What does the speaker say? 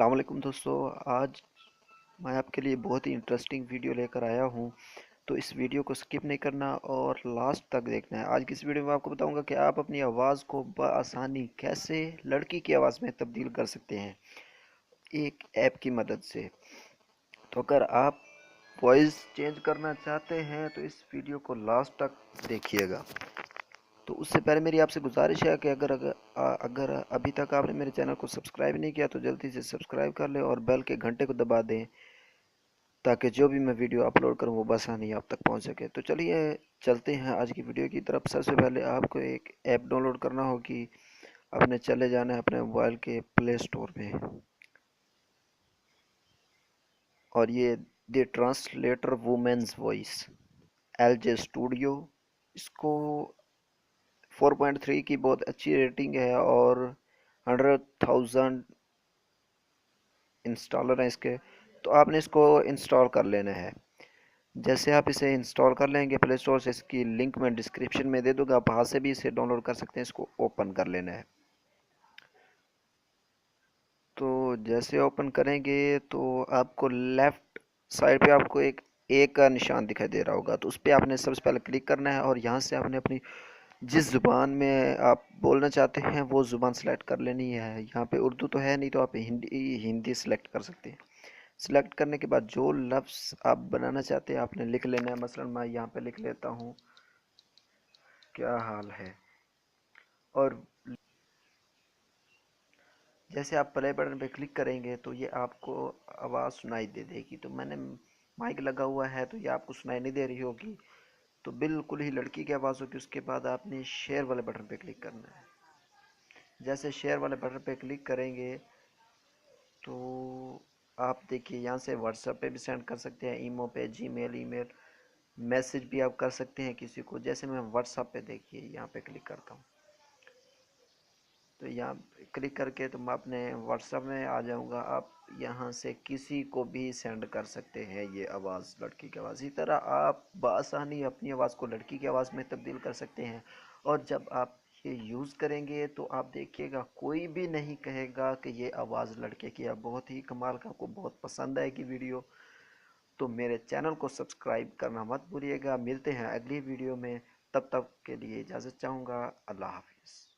अस्सलाम वालेकुम दोस्तों। आज मैं आपके लिए बहुत ही इंटरेस्टिंग वीडियो लेकर आया हूं। तो इस वीडियो को स्किप नहीं करना और लास्ट तक देखना है। आज की इस वीडियो में आपको बताऊंगा कि आप अपनी आवाज़ को बआसानी कैसे लड़की की आवाज़ में तब्दील कर सकते हैं एक ऐप की मदद से। तो अगर आप वॉइस चेंज करना चाहते हैं तो इस वीडियो को लास्ट तक देखिएगा। तो उससे पहले मेरी आपसे गुजारिश है कि अगर अगर अगर अभी तक आपने मेरे चैनल को सब्सक्राइब नहीं किया तो जल्दी से सब्सक्राइब कर लें और बेल के घंटे को दबा दें ताकि जो भी मैं वीडियो अपलोड करूं वो बआसानी आप तक पहुंच सके। तो चलिए चलते हैं आज की वीडियो की तरफ। सबसे पहले आपको एक ऐप डाउनलोड करना होगी। आपने चले जाना है अपने मोबाइल के प्ले स्टोर में और ये the translator women's voice LJ studio, इसको 4.3 की बहुत अच्छी रेटिंग है और 100,000 इंस्टॉलर हैं इसके। तो आपने इसको इंस्टॉल कर लेना है। जैसे आप इसे इंस्टॉल कर लेंगे प्ले स्टोर से, इसकी लिंक मैं डिस्क्रिप्शन में दे दूंगा, आप वहाँ से भी इसे डाउनलोड कर सकते हैं। इसको ओपन कर लेना है। तो जैसे ओपन करेंगे तो आपको लेफ्ट साइड पे आपको एक ए का निशान दिखाई दे रहा होगा, तो उस पर आपने सबसे पहले क्लिक करना है और यहाँ से आपने अपनी जिस ज़ुबान में आप बोलना चाहते हैं वो ज़ुबान सेलेक्ट कर लेनी है। यहाँ पे उर्दू तो है नहीं, तो आप हिंदी हिंदी सेलेक्ट कर सकते हैं। सेलेक्ट करने के बाद जो लफ्ज़ आप बनाना चाहते हैं आपने लिख लेना है। मसलन मैं यहाँ पे लिख लेता हूँ क्या हाल है। और जैसे आप प्ले बटन पे क्लिक करेंगे तो ये आपको आवाज़ सुनाई दे देगी। तो मैंने माइक लगा हुआ है तो ये आपको सुनाई नहीं दे रही होगी, तो बिल्कुल ही लड़की की आवाज़ होगी। उसके बाद आपने शेयर वाले बटन पे क्लिक करना है। जैसे शेयर वाले बटन पे क्लिक करेंगे तो आप देखिए यहाँ से व्हाट्सएप पे भी सेंड कर सकते हैं, ईमो पे, जीमेल, ईमेल, मैसेज भी आप कर सकते हैं किसी को। जैसे मैं व्हाट्सएप पे देखिए यहाँ पे क्लिक करता हूँ तो यहाँ क्लिक करके तो मैं अपने व्हाट्सएप में आ जाऊँगा। आप यहाँ से किसी को भी सेंड कर सकते हैं ये आवाज़, लड़की की आवाज़। इसी तरह आप बआसानी अपनी आवाज़ को लड़की की आवाज़ में तब्दील कर सकते हैं। और जब आप ये यूज़ करेंगे तो आप देखिएगा कोई भी नहीं कहेगा कि ये आवाज़ लड़के की है। बहुत ही कमाल का, आपको बहुत पसंद आएगी वीडियो। तो मेरे चैनल को सब्सक्राइब करना मत भूलिएगा। मिलते हैं अगली वीडियो में, तब तक के लिए इजाज़त चाहूँगा। अल्लाह हाफिज़।